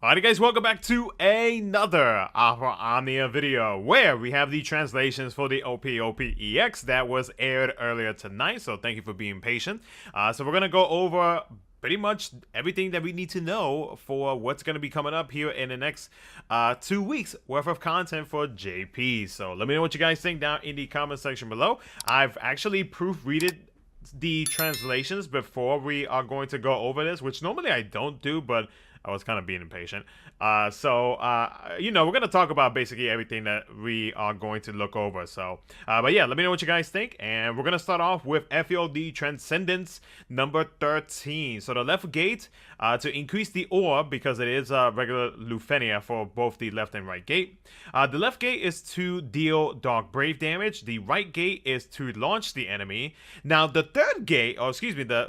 Alright guys, welcome back to another Alpha Omnia video where we have the translations for the OPOPEX that was aired earlier tonight, so thank you for being patient. So we're going to go over pretty much everything that we need to know for what's going to be coming up here in the next 2 weeks worth of content for JP. So let me know what you guys think down in the comment section below. I've actually proofreaded the translations before we are going to go over this, which normally I don't do, but I was kind of being impatient. You know, we're going to talk about basically everything that we are going to look over. But yeah, let me know what you guys think. And we're going to start off with FEOD Transcendence number 13. So the left gate to increase the orb, because it is regular Lufenia for both the left and right gate. The left gate is to deal Dark Brave damage. The right gate is to launch the enemy. Now the third gate, or excuse me, the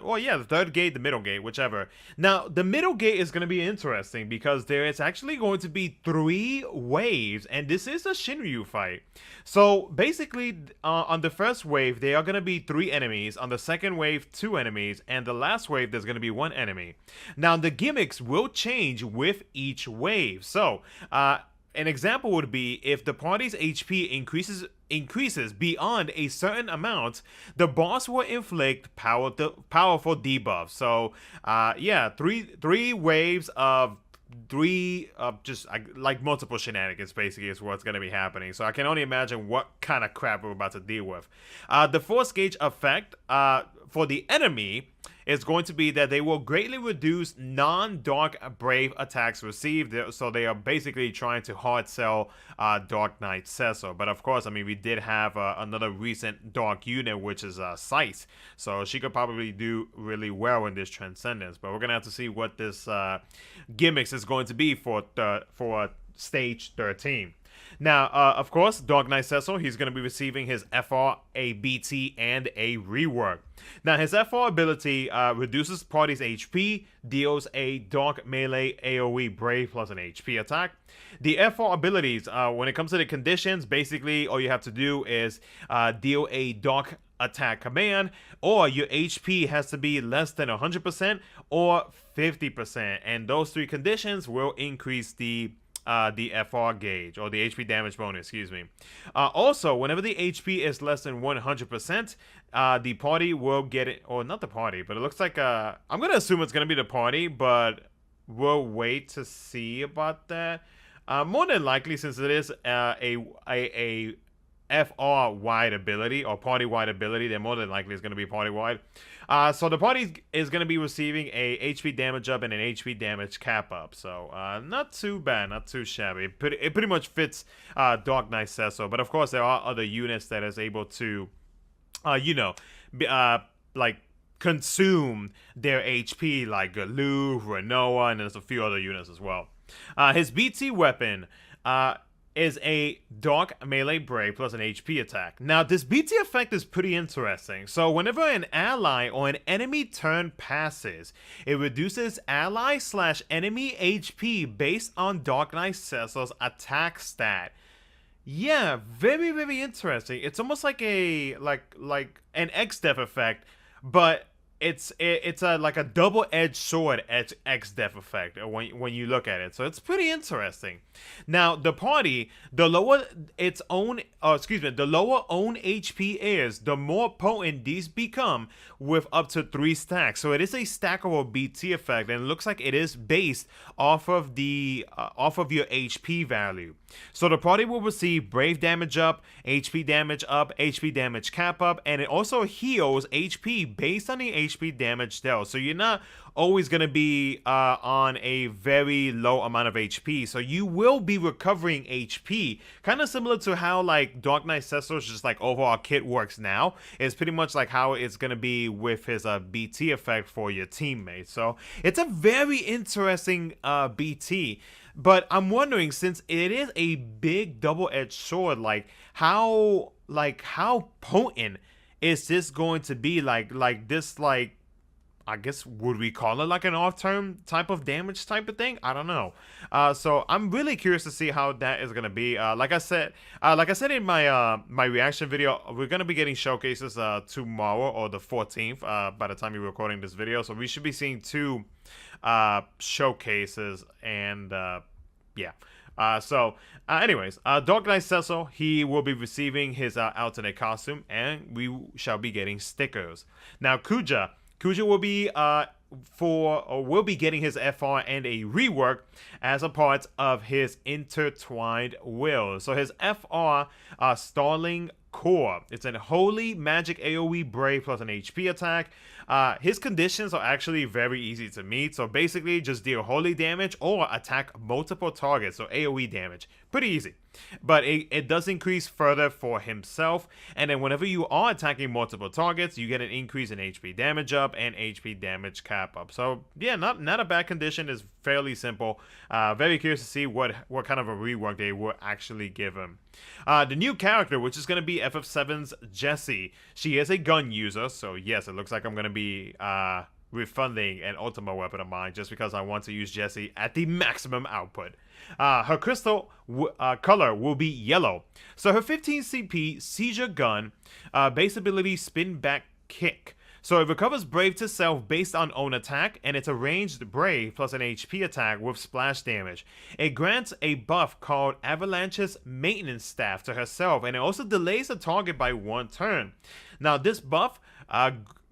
third gate, the middle gate, whichever. Now the middle gate is going to be interesting because there is actually going to be 3 waves, and this is a Shinryu fight. So basically, on the first wave, there are going to be 3 enemies. On the second wave, 2 enemies, and the last wave, there's going to be 1 enemy. Now the gimmicks will change with each wave. So an example would be if the party's HP increases beyond a certain amount, the boss will inflict powerful debuffs. So yeah, three waves of just like multiple shenanigans basically is what's going to be happening. So I can only imagine what kind of crap we're about to deal with. The force gauge effect for the enemy is going to be that they will greatly reduce non-Dark Brave attacks received. So they are basically trying to hard sell Dark Knight Cecil. But of course, I mean, we did have another recent Dark unit, which is Sight. So she could probably do really well in this Transcendence. But we're going to have to see what this gimmicks is going to be for stage 13. Now, of course, Dark Knight Cecil, he's going to be receiving his FR, a BT, and a rework. Now, his FR ability reduces party's HP, deals a Dark Melee AoE Brave plus an HP attack. The FR abilities, when it comes to the conditions, basically all you have to do is deal a Dark attack command, or your HP has to be less than 100% or 50%, and those 3 conditions will increase the FR gauge, or the HP damage bonus, excuse me. Also, whenever the HP is less than 100%, the party will get it, or not the party, but it looks like, I'm going to assume it's going to be the party, but we'll wait to see about that. More than likely, since it is a FR-wide ability, or party-wide ability, then more than likely it's going to be party-wide. So the party is going to be receiving a HP damage up and an HP damage cap up. So not too bad, not too shabby. It pretty much fits Dark Knight Cecil. But of course, there are other units that is able to, you know, like consume their HP, like Galoo, Renoa, and there's a few other units as well. His BT weapon is a Dark Melee Brave plus an HP attack. Now, this BT effect is pretty interesting. So whenever an ally or an enemy turn passes, it reduces ally/enemy HP based on Dark Knight Cecil's attack stat. Yeah, very, very interesting. It's almost like a like an X-Def effect, but it's like a double-edged sword X-Def effect when you look at it. So it's pretty interesting. Now the party, the lower the lower own HP is, the more potent these become with up to 3 stacks. So it is a stackable BT effect, and it looks like it is based off of the your HP value. So the party will receive Brave damage up, HP damage cap up, and it also heals HP based on the HP damage dealt. So you're not always going to be on a very low amount of HP. So you will be recovering HP. Kind of similar to how like Dark Knight Cecil's just like overall kit works now. It's pretty much like how it's going to be with his BT effect for your teammates. So it's a very interesting BT. But I'm wondering, since it is a big double-edged sword, how potent is this going to be? Like this, I guess, would we call it like an off-turn type of damage type of thing? I don't know. So I'm really curious to see how that is gonna be. Like I said in my my reaction video, we're gonna be getting showcases tomorrow or the 14th. By the time you're recording this video, so we should be seeing 2 showcases, and yeah. Anyways, Dark Knight Cecil, he will be receiving his alternate costume, and we shall be getting stickers. Now, Kuja will be will be getting his FR and a rework as a part of his intertwined will. So his FR, Starling Core. It's a holy magic AoE brave plus an HP attack. His conditions are actually very easy to meet. So basically, just deal holy damage or attack multiple targets. So AoE damage. Pretty easy. But it does increase further for himself. And then whenever you are attacking multiple targets, you get an increase in HP damage up and HP damage cap up. So yeah, not a bad condition. It's fairly simple. Very curious to see what kind of a rework they will actually give him. The new character, which is going to be FF7's Jessie. She is a gun user, so yes, it looks like I'm going to be refunding an ultimate weapon of mine just because I want to use Jessie at the maximum output. Her crystal color will be yellow. So her 15 CP seizure gun, base ability spin back kick. So it recovers Brave to self based on own attack, and it's a ranged Brave plus an HP attack with splash damage. It grants a buff called Avalanche's Maintenance Staff to herself, and it also delays the target by 1 turn. Now this buff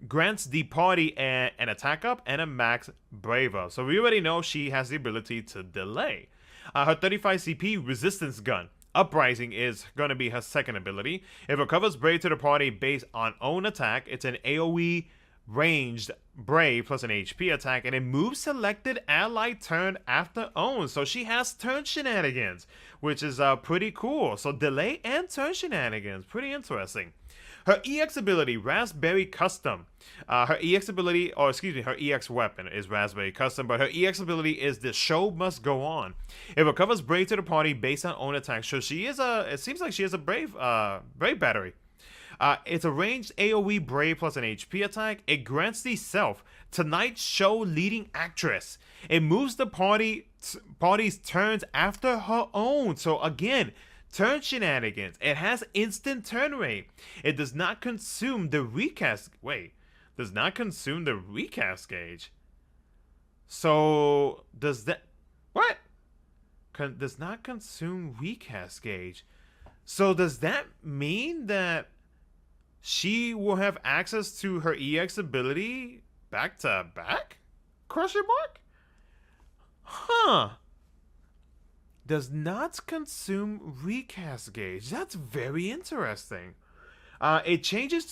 grants the party an attack up and a max Braver. So we already know she has the ability to delay. Her 35 CP resistance gun. Uprising is going to be her second ability. It recovers Brave to the party based on own attack. It's an AoE ranged Brave plus an HP attack, and it moves selected ally turn after own. So she has turn shenanigans, which is pretty cool. So delay and turn shenanigans. Pretty interesting. Her EX ability, Raspberry Custom. Her EX ability, or excuse me, her EX weapon is Raspberry Custom, but her EX ability is The Show Must Go On. It recovers Brave to the party based on own attack. So she is it seems like she has a Brave battery. It's a ranged AoE Brave plus an HP attack. It grants the self Tonight's Show leading actress. It moves the party's turns after her own. So again, turn shenanigans. It has instant turn rate. It does not consume the recast. Wait, does not consume the recast gauge. So does that what? Does not consume recast gauge. So does that mean that she will have access to her EX ability back to back? Question mark? Huh. Does not consume recast gauge. That's very interesting. It changes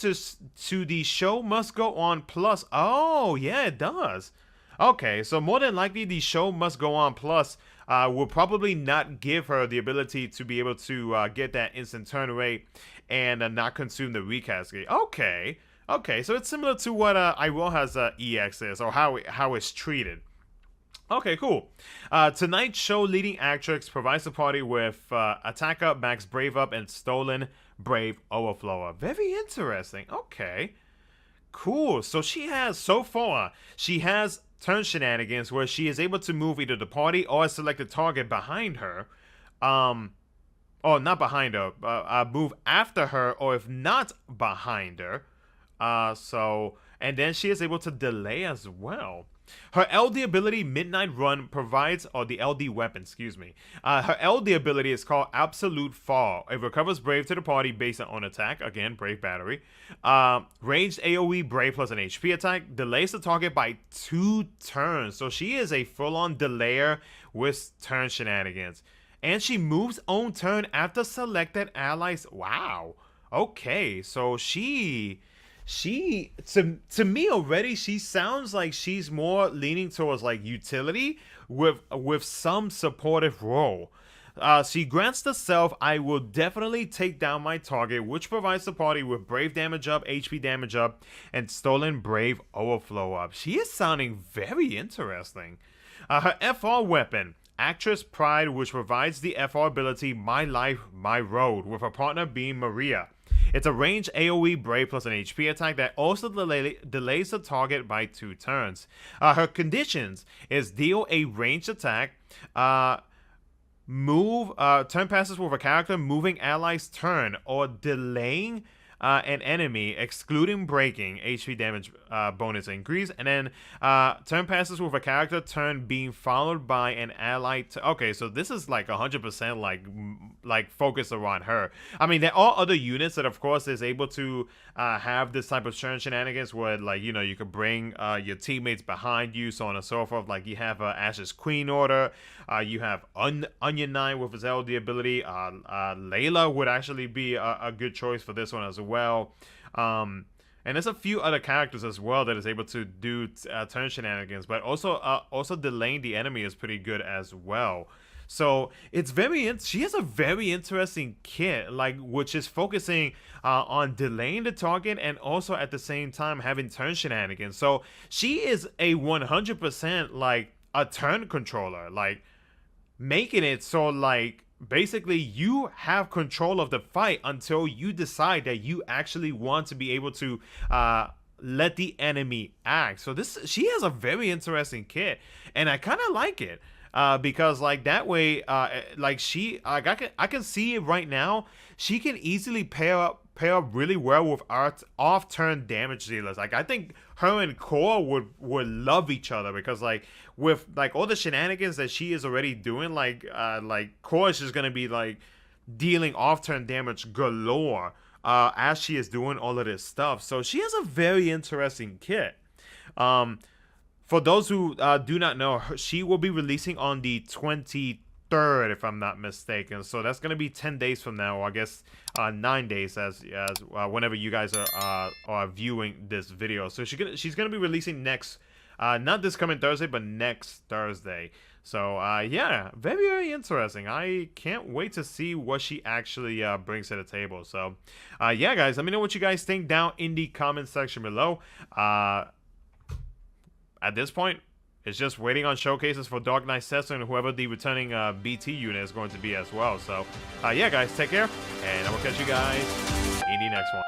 to the Show Must Go On Plus. Oh, yeah, it does. Okay, so more than likely the Show Must Go On Plus will probably not give her the ability to be able to get that instant turn rate and not consume the recast gauge. Okay, so it's similar to what Iroha's EX is, or how it's treated. Okay, cool. Tonight's Show leading actress provides the party with attack up, max Brave up, and stolen Brave overflower. Very interesting. Okay, cool. So she has turn shenanigans where she is able to move either the party or a selected target behind her. Or not behind her, move after her, or if not behind her. And then she is able to delay as well. Her LD ability, Midnight Run, provides, or the LD weapon, excuse me. Her LD ability is called Absolute Fall. It recovers Brave to the party based on attack. Again, Brave battery. Ranged AoE Brave plus an HP attack. Delays the target by 2 turns. So she is a full-on delayer with turn shenanigans. And she moves own turn after selected allies. Wow. Okay, so she to me already, she sounds like she's more leaning towards like utility with some supportive role. She grants the self, I will definitely take down my target, which provides the party with Brave damage up, HP damage up, and stolen Brave overflow up. She is sounding very interesting. Her FR weapon, Actress Pride, which provides the FR ability My Life, My Road, with her partner being Maria. It's a range AoE Brave plus an HP attack that also delays the target by 2 turns. Her conditions is deal a ranged attack, turn passes with a character moving allies turn or delaying an enemy, excluding breaking, HP damage bonus increase, and then turn passes with a character turn being followed by an ally. Okay, so this is like 100% like focused around her. I mean, there are other units that, of course, is able to have this type of shenanigans where, like, you know, you could bring your teammates behind you, so on and so forth. Like, you have Ash's Queen Order, you have Onion Knight with his LD ability. Layla would actually be a good choice for this one as well. And there's a few other characters as well that is able to do turn shenanigans, but also delaying the enemy is pretty good as well. So it's she has a very interesting kit, like, which is focusing on delaying the target and also at the same time having turn shenanigans. So she is a 100% like a turn controller, like making it so like basically you have control of the fight until you decide that you actually want to be able to let the enemy act. So she has a very interesting kit, and I kind of like it. Because like that way, like I can see it right now. She can easily pair up really well with our off-turn damage dealers. Like, I think her and Core would love each other, because like with like all the shenanigans that she is already doing, like Core is just gonna be like dealing off-turn damage galore as she is doing all of this stuff. So she has a very interesting kit. For those who do not know, she will be releasing on the 23rd, if I'm not mistaken. So that's going to be 10 days from now, or I guess 9 days as whenever you guys are viewing this video. So she's going to be releasing next, not this coming Thursday, but next Thursday. So yeah, very, very interesting. I can't wait to see what she actually brings to the table. So yeah, guys, let me know what you guys think down in the comment section below. At this point, it's just waiting on showcases for Knight Cecil and whoever the returning BT unit is going to be as well. So, yeah, guys, take care, and I will catch you guys in the next one.